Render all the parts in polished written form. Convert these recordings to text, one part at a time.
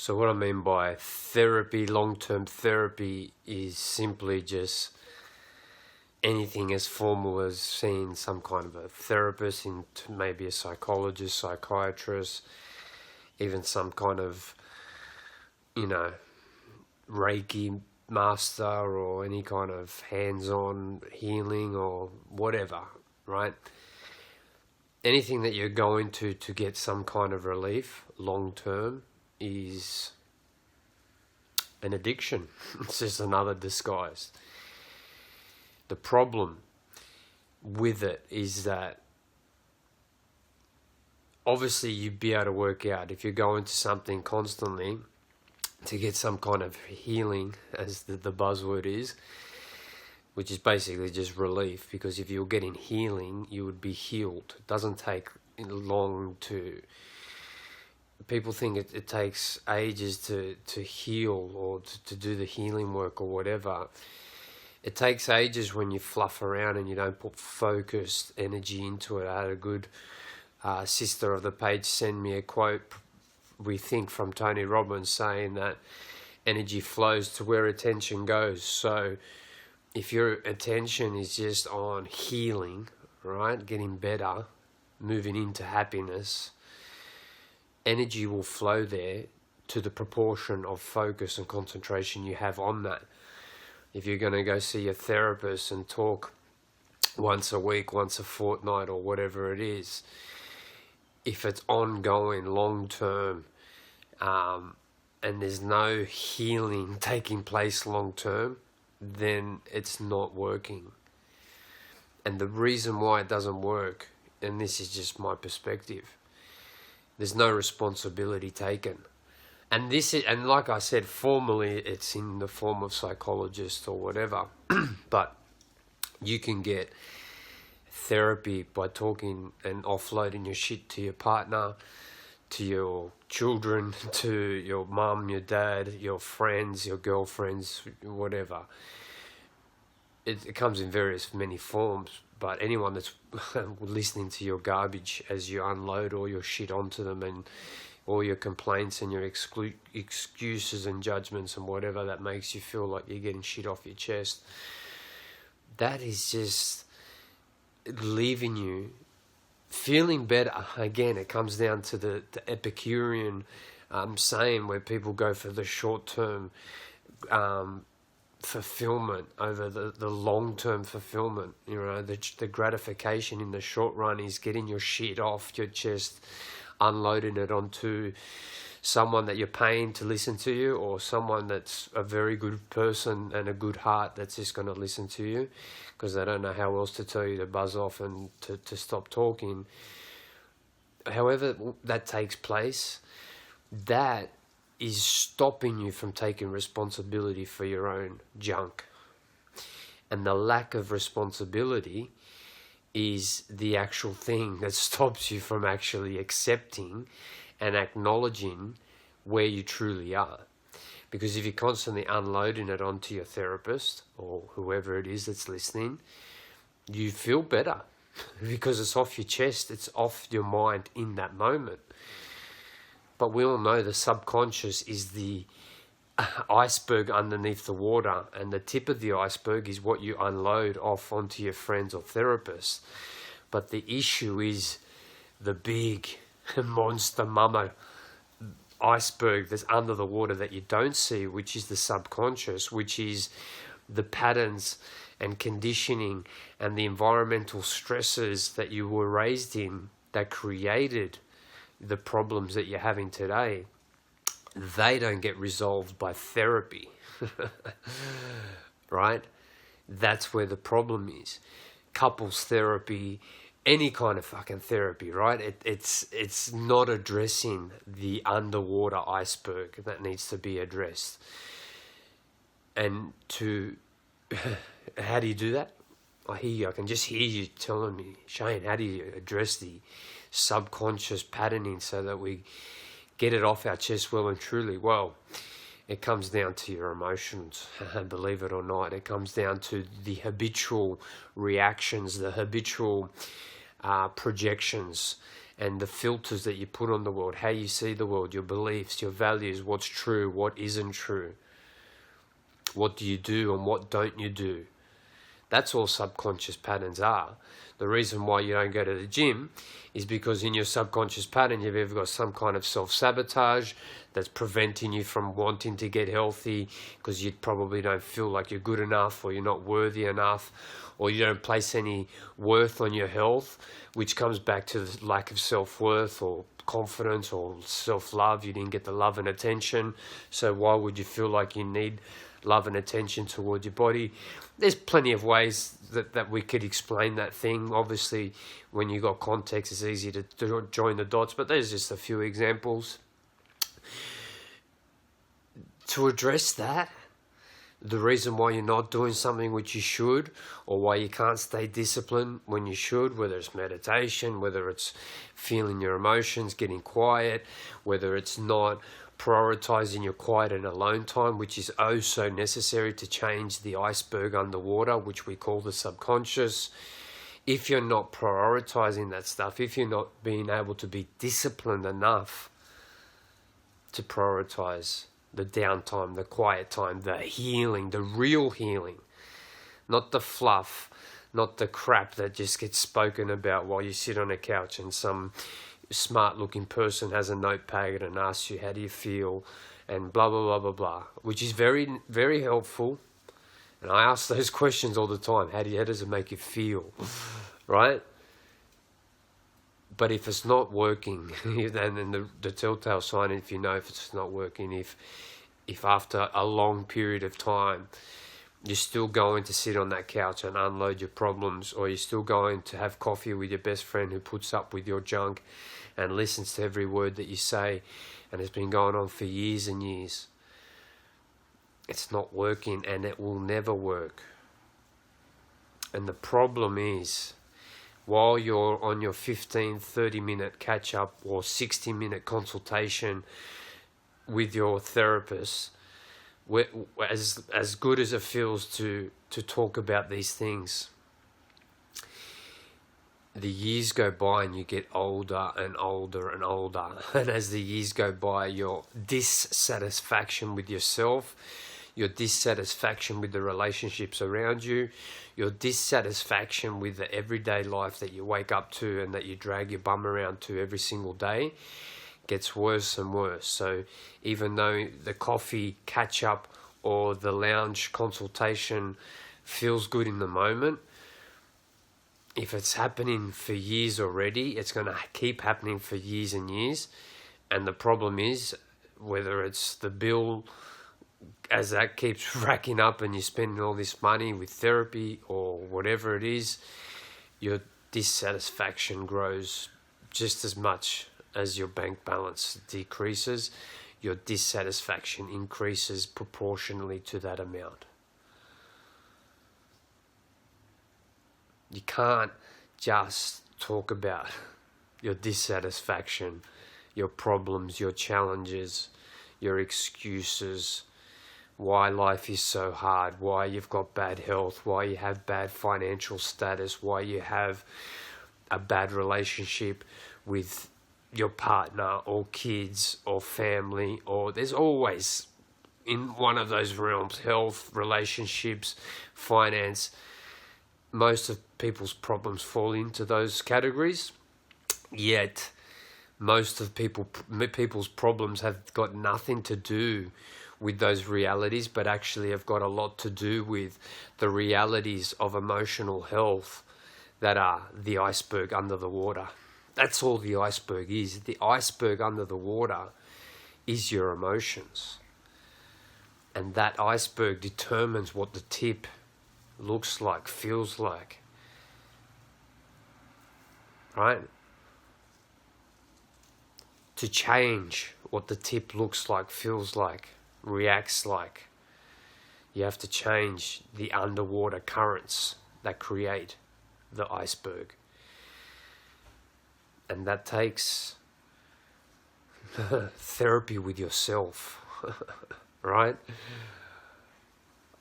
So what I mean by therapy, long-term therapy, is simply just anything as formal as seeing some kind of a therapist, maybe a psychologist, psychiatrist, even some kind of, Reiki master, or any kind of hands-on healing or whatever, right? Anything that you're going to get some kind of relief long-term is an addiction. It's just another disguise. The problem with it is that obviously you'd be able to work out if you're going to something constantly to get some kind of healing, as the buzzword is, which is basically just relief, because if you're getting healing, you would be healed. It doesn't take long to... People think it takes ages to heal, or to do the healing work or whatever. It takes ages when you fluff around and you don't put focused energy into it. I had a good sister of the page send me a quote, we think, from Tony Robbins, saying that energy flows to where attention goes. So if your attention is just on healing, right, getting better, moving into happiness, energy will flow there to the proportion of focus and concentration you have on that. If you're going to go see a therapist and talk once a week, once a fortnight, or whatever it is, if it's ongoing, long-term, and there's no healing taking place long-term, then it's not working. And the reason why it doesn't work, and this is just my perspective, there's no responsibility taken. And like I said, formally it's in the form of psychologist or whatever, but you can get therapy by talking and offloading your shit to your partner, to your children, to your mum, your dad, your friends, your girlfriends, whatever. It comes in many forms, but anyone that's listening to your garbage as you unload all your shit onto them, and all your complaints and your excuses and judgments and whatever that makes you feel like you're getting shit off your chest, that is just leaving you feeling better. Again, it comes down to the Epicurean saying, where people go for the short-term fulfillment over the long-term fulfillment. The gratification in the short run is getting your shit off your chest, unloading it onto someone that you're paying to listen to you, or someone that's a very good person and a good heart that's just going to listen to you because they don't know how else to tell you to buzz off and to stop talking. However that takes place, that is stopping you from taking responsibility for your own junk. And the lack of responsibility is the actual thing that stops you from actually accepting and acknowledging where you truly are. Because if you're constantly unloading it onto your therapist or whoever it is that's listening, you feel better because it's off your chest, it's off your mind in that moment. But we all know the subconscious is the iceberg underneath the water, and the tip of the iceberg is what you unload off onto your friends or therapists. But the issue is the big monster mama iceberg that's under the water that you don't see, which is the subconscious, which is the patterns and conditioning and the environmental stresses that you were raised in that created the problems that you're having today. They don't get resolved by therapy, right? That's where the problem is. Couples therapy, any kind of fucking therapy, right? It's not addressing the underwater iceberg that needs to be addressed. And how do you do that? I can just hear you telling me, Shane, how do you address the subconscious patterning so that we get it off our chest well and truly? Well, it comes down to your emotions, believe it or not. It comes down to the habitual reactions, the habitual projections and the filters that you put on the world, how you see the world, your beliefs, your values, what's true, what isn't true, what do you do and what don't you do. That's all subconscious patterns are. The reason why you don't go to the gym is because in your subconscious pattern you've either got some kind of self-sabotage that's preventing you from wanting to get healthy because you probably don't feel like you're good enough, or you're not worthy enough, or you don't place any worth on your health, which comes back to the lack of self-worth or confidence or self-love. You didn't get the love and attention, so why would you feel like you need love and attention towards your body? There's plenty of ways that we could explain that thing. Obviously, when you got context, it's easy to join the dots, but there's just a few examples. To address that, the reason why you're not doing something which you should, or why you can't stay disciplined when you should, whether it's meditation, whether it's feeling your emotions, getting quiet, whether it's not prioritizing your quiet and alone time, which is oh so necessary to change the iceberg underwater, which we call the subconscious. If you're not prioritizing that stuff, if you're not being able to be disciplined enough to prioritize the downtime, the quiet time, the healing, the real healing, not the fluff, not the crap that just gets spoken about while you sit on a couch and some smart looking person has a notepad and asks you how do you feel and blah blah blah blah blah, which is very, very helpful, and I ask those questions all the time. How does it make you feel? Right? But if it's not working, and then the telltale sign, if you know if it's not working, if after a long period of time you're still going to sit on that couch and unload your problems, or you're still going to have coffee with your best friend who puts up with your junk and listens to every word that you say, and it's been going on for years and years, it's not working, and it will never work. And the problem is, while you're on your 15, 30-minute catch-up or 60-minute consultation with your therapist, as good as it feels to talk about these things, the years go by and you get older and older and older. And as the years go by, your dissatisfaction with yourself, your dissatisfaction with the relationships around you, your dissatisfaction with the everyday life that you wake up to and that you drag your bum around to every single day gets worse and worse. So even though the coffee catch-up or the lounge consultation feels good in the moment, if it's happening for years already, it's going to keep happening for years and years. And the problem is, whether it's the bill, as that keeps racking up and you're spending all this money with therapy or whatever it is, your dissatisfaction grows just as much as your bank balance decreases. Your dissatisfaction increases proportionally to that amount. You can't just talk about your dissatisfaction, your problems, your challenges, your excuses, why life is so hard, why you've got bad health, why you have bad financial status, why you have a bad relationship with your partner or kids or family, or there's always in one of those realms, health, relationships, finance. Most of people's problems fall into those categories, yet most of people's problems have got nothing to do with those realities, but actually have got a lot to do with the realities of emotional health that are the iceberg under the water. That's all the iceberg is. The iceberg under the water is your emotions. And that iceberg determines what the tip looks like, feels like. Right? To change what the tip looks like, feels like, reacts like, you have to change the underwater currents that create the iceberg. And that takes therapy with yourself, right?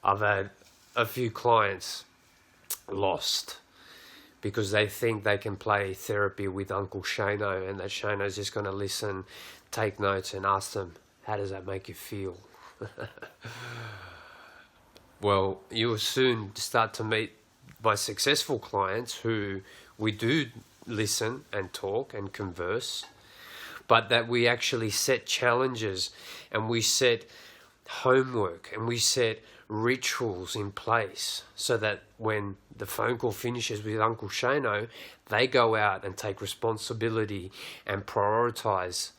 I've had a few clients lost because they think they can play therapy with Uncle Shano, and that Shano's just going to listen, take notes, and ask them, how does that make you feel? Well, you will soon start to meet my successful clients who we do listen and talk and converse, but that we actually set challenges and we set homework and we set rituals in place so that when the phone call finishes with Uncle Shano, they go out and take responsibility and prioritize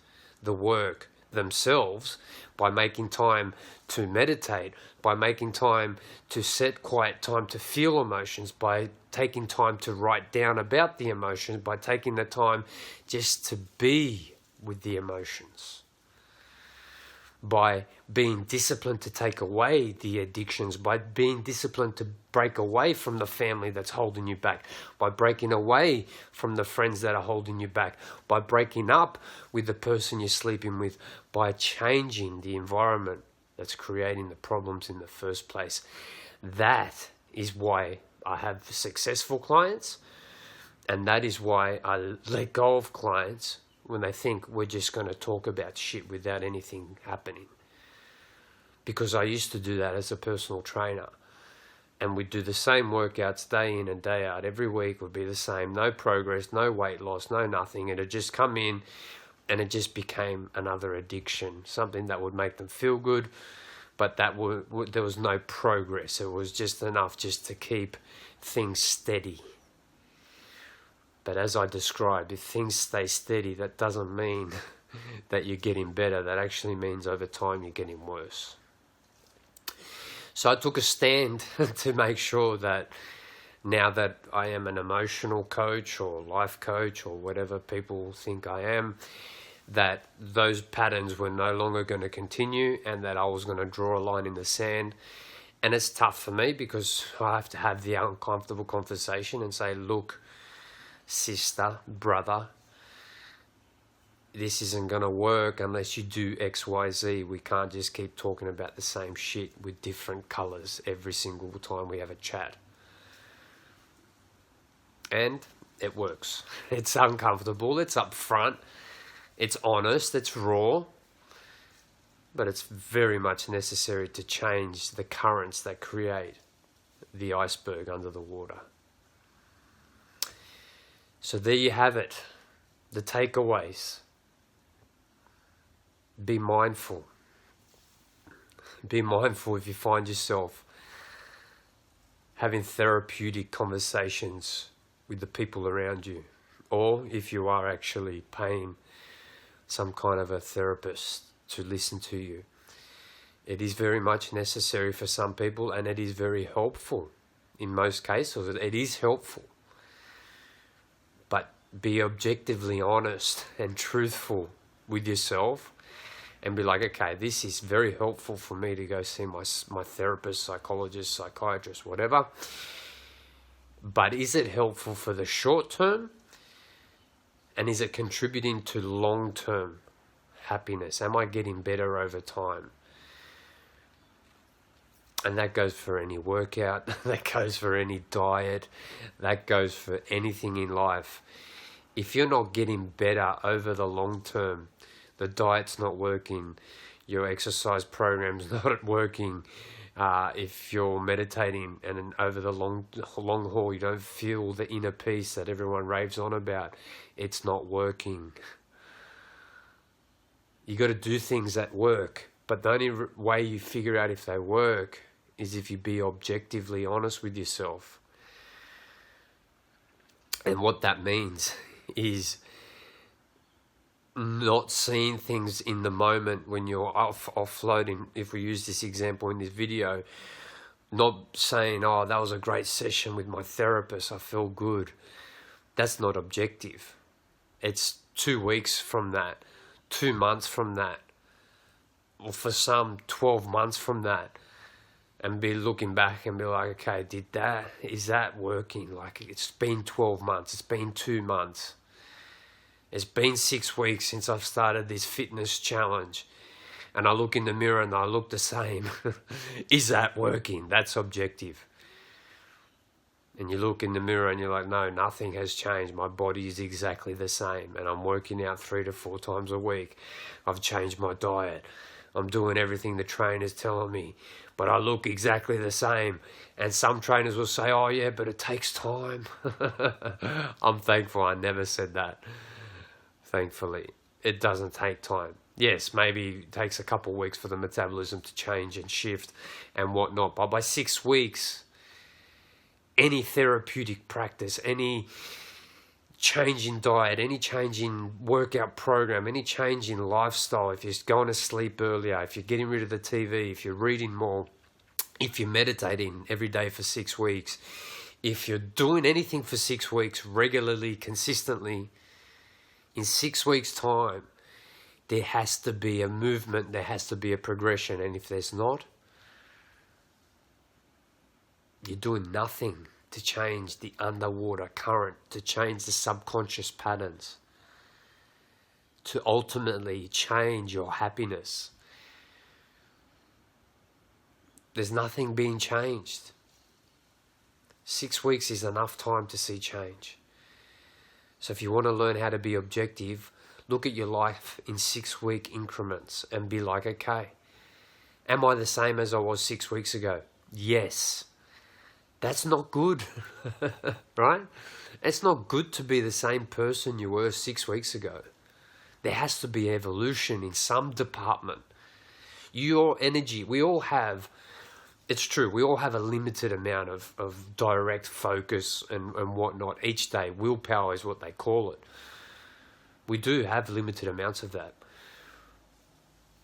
the work themselves by making time to meditate, by making time to set quiet time to feel emotions, by taking time to write down about the emotions, by taking the time just to be with the emotions, by being disciplined to take away the addictions, by being disciplined to break away from the family that's holding you back, by breaking away from the friends that are holding you back, by breaking up with the person you're sleeping with, by changing the environment that's creating the problems in the first place. That is why I have successful clients, and that is why I let go of clients when they think we're just going to talk about shit without anything happening. Because I used to do that as a personal trainer. And we'd do the same workouts day in and day out. Every week would be the same. No progress, no weight loss, no nothing. It'd just come in and it just became another addiction. Something that would make them feel good, but that there was no progress. It was just enough just to keep things steady. But as I described, if things stay steady, that doesn't mean that you're getting better. That actually means over time you're getting worse. So I took a stand to make sure that now that I am an emotional coach or life coach or whatever people think I am, that those patterns were no longer going to continue and that I was going to draw a line in the sand. And it's tough for me because I have to have the uncomfortable conversation and say, look, sister, brother, this isn't going to work unless you do X, Y, Z. We can't just keep talking about the same shit with different colours every single time we have a chat. And it works. It's uncomfortable, it's upfront, it's honest, it's raw, but it's very much necessary to change the currents that create the iceberg under the water. So there you have it, the takeaways. Be mindful. Be mindful if you find yourself having therapeutic conversations with the people around you, or if you are actually paying some kind of a therapist to listen to you. It is very much necessary for some people, and it is very helpful. In most cases, it is helpful. But be objectively honest and truthful with yourself and be like, okay, this is very helpful for me to go see my therapist, psychologist, psychiatrist, whatever. But is it helpful for the short term? And is it contributing to long-term happiness? Am I getting better over time? And that goes for any workout, that goes for any diet, that goes for anything in life. If you're not getting better over the long term, the diet's not working, your exercise program's not working, if you're meditating and over the long haul you don't feel the inner peace that everyone raves on about, it's not working. You got to do things that work, but the only way you figure out if they work is if you be objectively honest with yourself. And what that means is not seeing things in the moment when you're offloading. If we use this example in this video, not saying, oh, that was a great session with my therapist, I feel good. That's not objective. It's 2 weeks from that, 2 months from that, or for some 12 months from that, and be looking back and be like, okay, is that working? Like, it's been 12 months, it's been 2 months. It's been 6 weeks since I've started this fitness challenge, and I look in the mirror and I look the same. Is that working? That's objective. And you look in the mirror and you're like, no, nothing has changed. My body is exactly the same. And I'm working out 3 to 4 times a week. I've changed my diet. I'm doing everything the trainer's telling me. But I look exactly the same. And some trainers will say, oh yeah, but it takes time. I'm thankful I never said that. Thankfully. It doesn't take time. Yes, maybe it takes a couple of weeks for the metabolism to change and shift and whatnot. But by 6 weeks, any therapeutic practice, any change in diet, any change in workout program, any change in lifestyle, if you're going to sleep earlier, if you're getting rid of the TV, if you're reading more, if you're meditating every day for 6 weeks, if you're doing anything for 6 weeks regularly, consistently, in 6 weeks' time, there has to be a movement, there has to be a progression. And if there's not, you're doing nothing to change the underwater current, to change the subconscious patterns, to ultimately change your happiness. There's nothing being changed. 6 weeks is enough time to see change. So if you want to learn how to be objective, look at your life in 6-week increments and be like, okay, am I the same as I was 6 weeks ago? Yes. That's not good, right? It's not good to be the same person you were 6 weeks ago. There has to be evolution in some department. Your energy, we all have, it's true, we all have a limited amount of direct focus and whatnot each day. Willpower is what they call it. We do have limited amounts of that.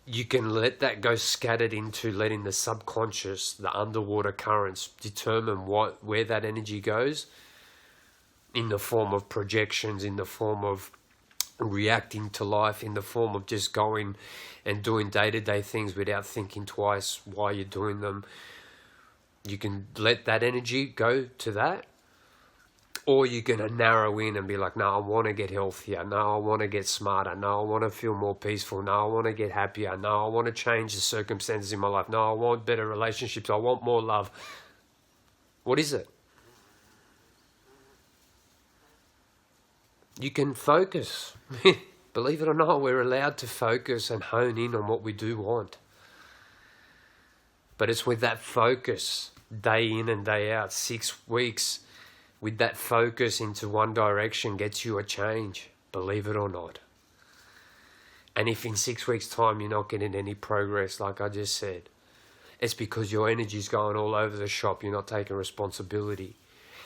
You can let that go scattered into letting the subconscious, the underwater currents determine where that energy goes in the form of projections, in the form of reacting to life, in the form of just going and doing day-to-day things without thinking twice why you're doing them. You can let that energy go to that. Or you're going to narrow in and be like, no, I want to get healthier. No, I want to get smarter. No, I want to feel more peaceful. No, I want to get happier. No, I want to change the circumstances in my life. No, I want better relationships. I want more love. What is it? You can focus. Believe it or not, we're allowed to focus and hone in on what we do want. But it's with that focus, day in and day out, 6 weeks, with that focus into one direction gets you a change, believe it or not. And if in 6 weeks' time you're not getting any progress, like I just said, it's because your energy's going all over the shop, you're not taking responsibility.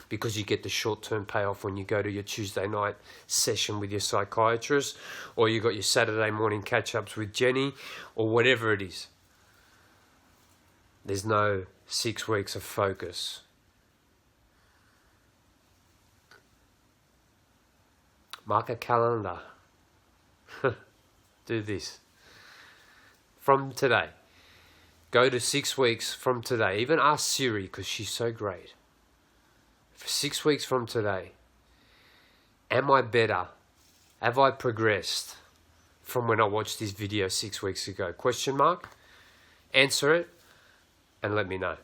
Because you get the short-term payoff when you go to your Tuesday night session with your psychiatrist, or you got your Saturday morning catch-ups with Jenny, or whatever it is. There's no 6 weeks of focus. Mark a calendar. Do this. From today. Go to 6 weeks from today. Even ask Siri, because she's so great. For 6 weeks from today, am I better? Have I progressed from when I watched this video 6 weeks ago? Question mark. Answer it and let me know.